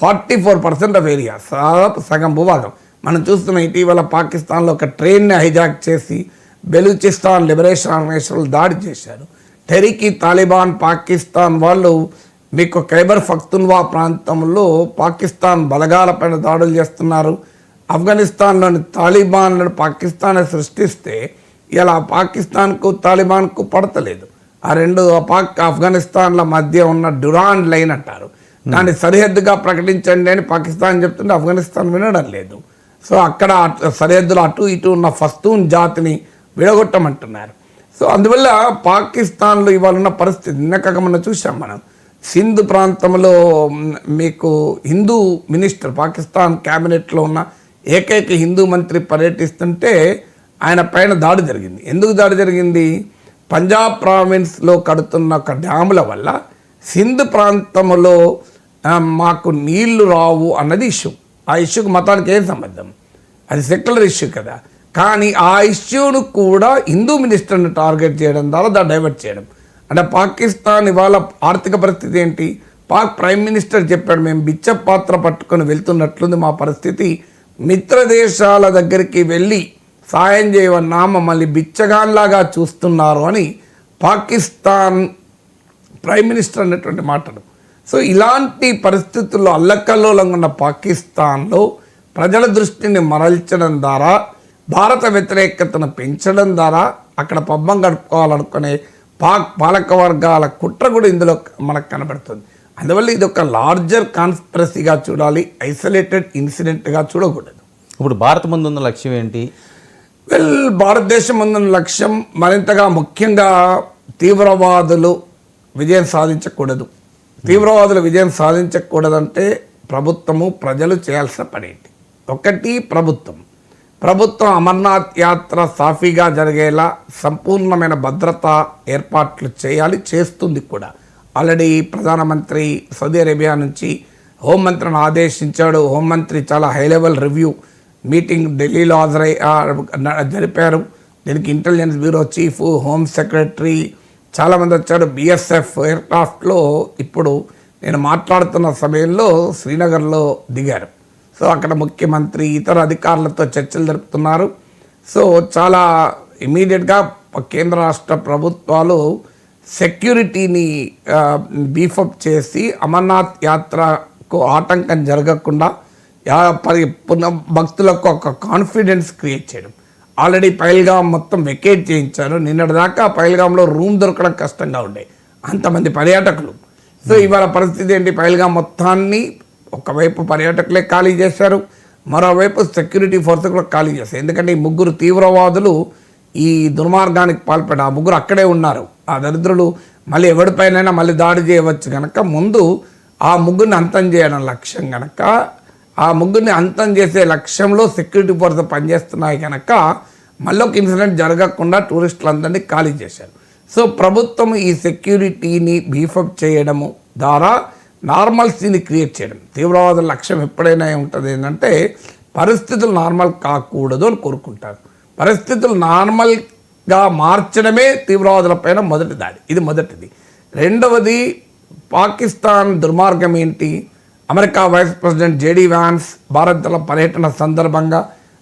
44% of area, సగం భూభాగం. మనం చూస్తున్న ఇటీవల పాకిస్తాన్లో ఒక ట్రైన్ని హైజాక్ చేసి బెలూచిస్తాన్ లిబరేషన్ ఆర్గనైజేషన్ దాడి చేశారు. టెరికి తాలిబాన్ పాకిస్తాన్ వాళ్ళు మీకు ఖైబర్ పఖ్తూన్వా ప్రాంతంలో పాకిస్తాన్ బలగాలపైన దాడులు చేస్తున్నారు. ఆఫ్ఘనిస్తాన్లోని తాలిబాన్లను పాకిస్తాన్ సృష్టిస్తే ఇలా పాకిస్తాన్కు తాలిబాన్కు పడతలేదు. ఆ రెండు ఆఫ్ఘనిస్తాన్ల మధ్య ఉన్న డ్యూరాండ్ లైన్ అంటారు, దాన్ని సరిహద్దుగా ప్రకటించండి అని పాకిస్తాన్ చెప్తుంటే ఆఫ్ఘనిస్తాన్ వినడం లేదు. సో అక్కడ సరిహద్దులు అటు ఇటు ఉన్న పఖ్తూన్ జాతిని విడగొట్టమంటున్నారు. సో అందువల్ల పాకిస్తాన్లో ఇవాళ ఉన్న పరిస్థితి నిన్నక మనం చూసాం. మనం సింధ్ ప్రాంతంలో మీకు హిందూ మినిస్టర్, పాకిస్తాన్ క్యాబినెట్లో ఉన్న ఏకైక హిందూ మంత్రి పర్యటిస్తుంటే ఆయన పైన దాడి జరిగింది. ఎందుకు దాడి జరిగింది? పంజాబ్ ప్రావిన్స్లో కడుతున్న ఒక డ్యాముల వల్ల సింధ్ ప్రాంతంలో మాకు నీళ్లు రావు అన్నది ఇష్యూ. ఆ ఇష్యూకి మతానికి ఏం సంబంధం? అది సెక్యులర్ ఇష్యూ కదా. కానీ ఆ ఇష్యూను కూడా హిందూ మినిస్టర్ని టార్గెట్ చేయడం ద్వారా దాన్ని డైవర్ట్ చేయడం అంటే పాకిస్తాన్ ఇవాళ ఆర్థిక పరిస్థితి ఏంటి? పాక్ ప్రైమ్ మినిస్టర్ చెప్పాడు, మేము బిచ్చ పాత్ర పట్టుకొని వెళ్తున్నట్లుంది మా పరిస్థితి, మిత్ర దేశాల దగ్గరికి వెళ్ళి సాయం చేయవన్నా మమ్మల్ని బిచ్చగాన్లాగా చూస్తున్నారు అని పాకిస్తాన్ ప్రైమ్ మినిస్టర్ అన్నటువంటి మాటలు. సో ఇలాంటి పరిస్థితుల్లో అల్లకల్లోలంగా ఉన్న పాకిస్తాన్లో ప్రజల దృష్టిని మరల్చడం ద్వారా, భారత వ్యతిరేకతను పెంచడం ద్వారా అక్కడ పబ్బం గడుపుకోవాలనుకునే పాక్ పాలక వర్గాల కుట్ర కూడా ఇందులో మనకు కనబడుతుంది. అందువల్ల ఇది ఒక లార్జర్ కాన్స్పిరసీగా చూడాలి, ఐసోలేటెడ్ ఇన్సిడెంట్గా చూడకూడదు. ఇప్పుడు భారత్ ముందున్న లక్ష్యం ఏంటి? భారతదేశం ముందున్న లక్ష్యం మరింతగా ముఖ్యంగా తీవ్రవాదులు విజయం సాధించకూడదు. తీవ్రవాదులు విజయం సాధించకూడదంటే ప్రభుత్వము ప్రజలు చేయాల్సిన పని ఏంటి? ఒకటి, ప్రభుత్వం అమర్నాథ్ యాత్ర సాఫీగా జరిగేలా సంపూర్ణమైన భద్రతా ఏర్పాట్లు చేయాలి, చేస్తుంది కూడా. ఆల్రెడీ ప్రధానమంత్రి సౌదీ అరేబియా నుంచి హోంమంత్రిని ఆదేశించాడు. హోంమంత్రి చాలా హై లెవెల్ రివ్యూ మీటింగ్ ఢిల్లీలో జరిపారు. దీనికి intelligence bureau chief, home secretary చాలామంది వచ్చారు. బిఎస్ఎఫ్ ఎయిర్క్రాఫ్ట్లో ఇప్పుడు నేను మాట్లాడుతున్న సమయంలో శ్రీనగర్లో దిగారు. సో అక్కడ ముఖ్యమంత్రి ఇతర అధికారులతో చర్చలు జరుపుతున్నారు. సో చాలా ఇమీడియట్గా కేంద్ర రాష్ట్ర ప్రభుత్వాలు సెక్యూరిటీని బీఫప్ చేసి అమర్నాథ్ యాత్రకు ఆటంకం జరగకుండా భక్తులకు ఒక కాన్ఫిడెన్స్ క్రియేట్ చేయడం. ఆల్రెడీ పహల్గామ్ మొత్తం వెకేట్ చేయించారు. నిన్నటిదాకా పహల్గామ్లో రూమ్ దొరకడం కష్టంగా ఉండే అంతమంది పర్యాటకులు. సో ఇవాళ పరిస్థితి ఏంటి? పహల్గామ్ మొత్తాన్ని ఒకవైపు పర్యాటకులే ఖాళీ చేశారు, మరోవైపు సెక్యూరిటీ ఫోర్స్ కూడా ఖాళీ చేశారు. ఎందుకంటే ఈ ముగ్గురు తీవ్రవాదులు ఈ దుర్మార్గానికి పాల్పడ్డారు. ఆ ముగ్గురు అక్కడే ఉన్నారు. ఆ దరిద్రులు మళ్ళీ ఎవరిపైనైనా మళ్ళీ దాడి చేయవచ్చు కనుక ముందు ఆ ముగ్గురిని అంతం చేయడం లక్ష్యం కనుక, ఆ ముగ్గురిని అంతం చేసే లక్ష్యంలో సెక్యూరిటీ ఫోర్స్ పనిచేస్తున్నాయి కనుక మళ్ళీ ఒక ఇన్సిడెంట్ జరగకుండా టూరిస్టులందరినీ ఖాళీ చేశారు. సో ప్రభుత్వం ఈ సెక్యూరిటీని బీఫప్ చేయడము ద్వారా నార్మల్సీని క్రియేట్ చేయడం. తీవ్రవాదుల లక్ష్యం ఎప్పుడైనా ఉంటుంది ఏంటంటే పరిస్థితులు నార్మల్ కాకూడదు అని కోరుకుంటారు. పరిస్థితులు నార్మల్గా మార్చడమే తీవ్రవాదుల పైన మొదటి దాడి. ఇది మొదటిది. రెండవది, పాకిస్తాన్ దుర్మార్గం ఏంటి? America vice president JD Vance భారత్లో పర్యటన సందర్భంగా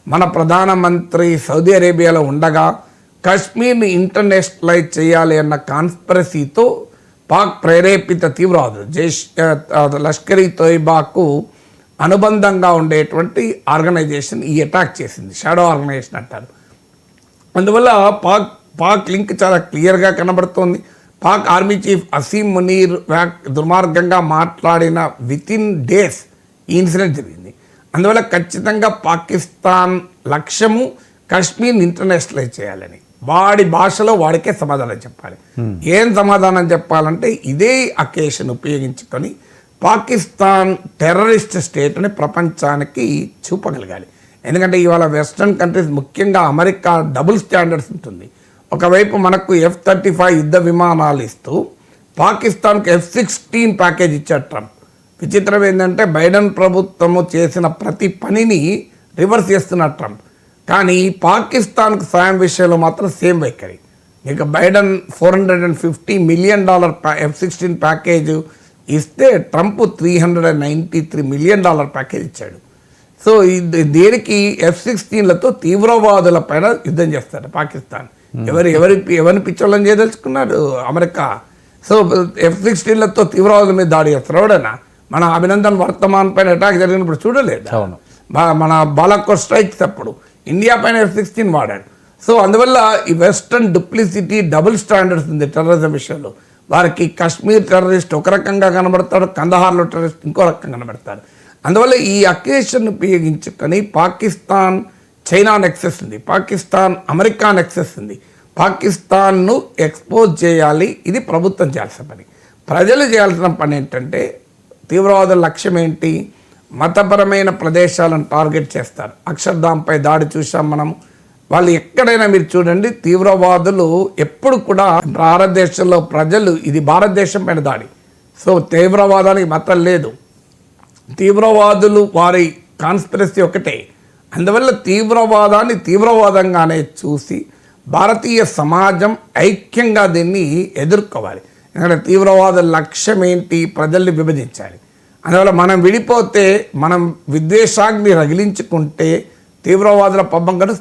మన ప్రధానమంత్రి సౌదీ అరేబియాలో ఉండగా కశ్మీర్ని ఇంటర్నేషనలైజ్ చేయాలి అన్న కాన్స్పిరసీతో పాక్ ప్రేరేపిత తీవ్రవాదులు లష్కర్-ఈ తోయిబాకు అనుబంధంగా ఉండేటువంటి ఆర్గనైజేషన్ ఈ అటాక్ చేసింది. షాడో ఆర్గనైజేషన్ అంటారు. అందువల్ల పాక్ లింక్ చాలా క్లియర్గా కనబడుతోంది. పాక్ ఆర్మీ చీఫ్ అసీం మునీర్ దుర్మార్గంగా మాట్లాడిన వితిన్ డేస్ ఈ ఇన్సిడెంట్ జరిగింది. అందువల్ల ఖచ్చితంగా పాకిస్తాన్ లక్ష్యము కాశ్మీర్ని ఇంటర్నేషనలైజ్ చేయాలని, వాడి భాషలో వాడికే సమాధానం చెప్పాలి. ఏం సమాధానం చెప్పాలంటే ఇదే అకేషన్ ఉపయోగించుకొని పాకిస్తాన్ టెర్రరిస్ట్ స్టేట్ అని ప్రపంచానికి చూపగలగాలి. ఎందుకంటే ఇవాళ వెస్ట్రన్ కంట్రీస్ ముఖ్యంగా అమెరికా డబుల్ స్టాండర్డ్స్ ఉంటుంది. ఒకవైపు మనకు F-35 యుద్ధ విమానాలు ఇస్తూ పాకిస్తాన్కి F-16 ప్యాకేజ్ ఇచ్చాడు ట్రంప్. విచిత్రం ఏంటంటే బైడెన్ ప్రభుత్వము చేసిన ప్రతి పనిని రివర్స్ చేస్తున్నారు ట్రంప్. కానీ పాకిస్తాన్కు సాయం విషయంలో మాత్రం సేమ్ వైఖరి. ఇక బైడెన్ $450 మిలియన్ F-16 ప్యాకేజ్ ఇస్తే ట్రంప్ $393 మిలియన్ ప్యాకేజ్ ఇచ్చాడు. సో దేనికి F-16లతో తీవ్రవాదుల పైన యుద్ధం చేస్తారు పాకిస్తాన్. ఎవరిని పిచ్చోళ్ళని చేయదలుచుకున్నాడు అమెరికా. సో F-16లతో తీవ్రవాదుల మీద దాడి చేస్తారు. ఎవడన్నా మన అభినందన్ వర్తమాన్ పైన అటాక్ జరిగినప్పుడు చూడలేదు, అవును. మన బాలాకోట్ స్ట్రైక్స్ అప్పుడు ఇండియా పైన F-16 వాడాడు. సో అందువల్ల ఈ వెస్టర్న్ డూప్లిసిటీ, డబుల్ స్టాండర్డ్స్ ఉంది టెర్రరిజం విషయంలో. వారికి కాశ్మీర్ టెర్రరిస్ట్ ఒక రకంగా కనబడతాడు, కందహార్లో టెర్రరిస్ట్ ఇంకో రకంగా కనబడతారు. అందువల్ల ఈ అకేషన్ ఉపయోగించుకొని పాకిస్తాన్ చైనా నెక్సెస్ ఉంది, పాకిస్తాన్ అమెరికా నెక్సెస్ ఉంది. పాకిస్తాన్ను ఎక్స్పోజ్ చేయాలి. ఇది ప్రభుత్వం చేయాల్సిన పని. ప్రజలు చేయాల్సిన పని ఏంటంటే, తీవ్రవాదుల లక్ష్యం ఏంటి? మతపరమైన ప్రదేశాలను టార్గెట్ చేస్తారు. అక్షర్ధాంపై దాడి చూసాం మనం. వాళ్ళు ఎక్కడైనా మీరు చూడండి, తీవ్రవాదులు ఎప్పుడు కూడా భారతదేశంలో ప్రజలు, ఇది భారతదేశం పైన దాడి. సో తీవ్రవాదానికి మతం లేదు. తీవ్రవాదులు వారి కాన్స్పిరసీ ఒకటే. అందువల్ల తీవ్రవాదాన్ని తీవ్రవాదంగానే చూసి భారతీయ సమాజం ఐక్యంగా దీన్ని ఎదుర్కోవాలి. ఎందుకంటే తీవ్రవాద లక్ష్యం ఏంటి? ప్రజల్ని విభజించాలి. అందువల్ల మనం విడిపోతే, మనం విద్వేషాగ్ని రగిలించుకుంటే తీవ్రవాదుల పబ్బం గడుస్తుంది.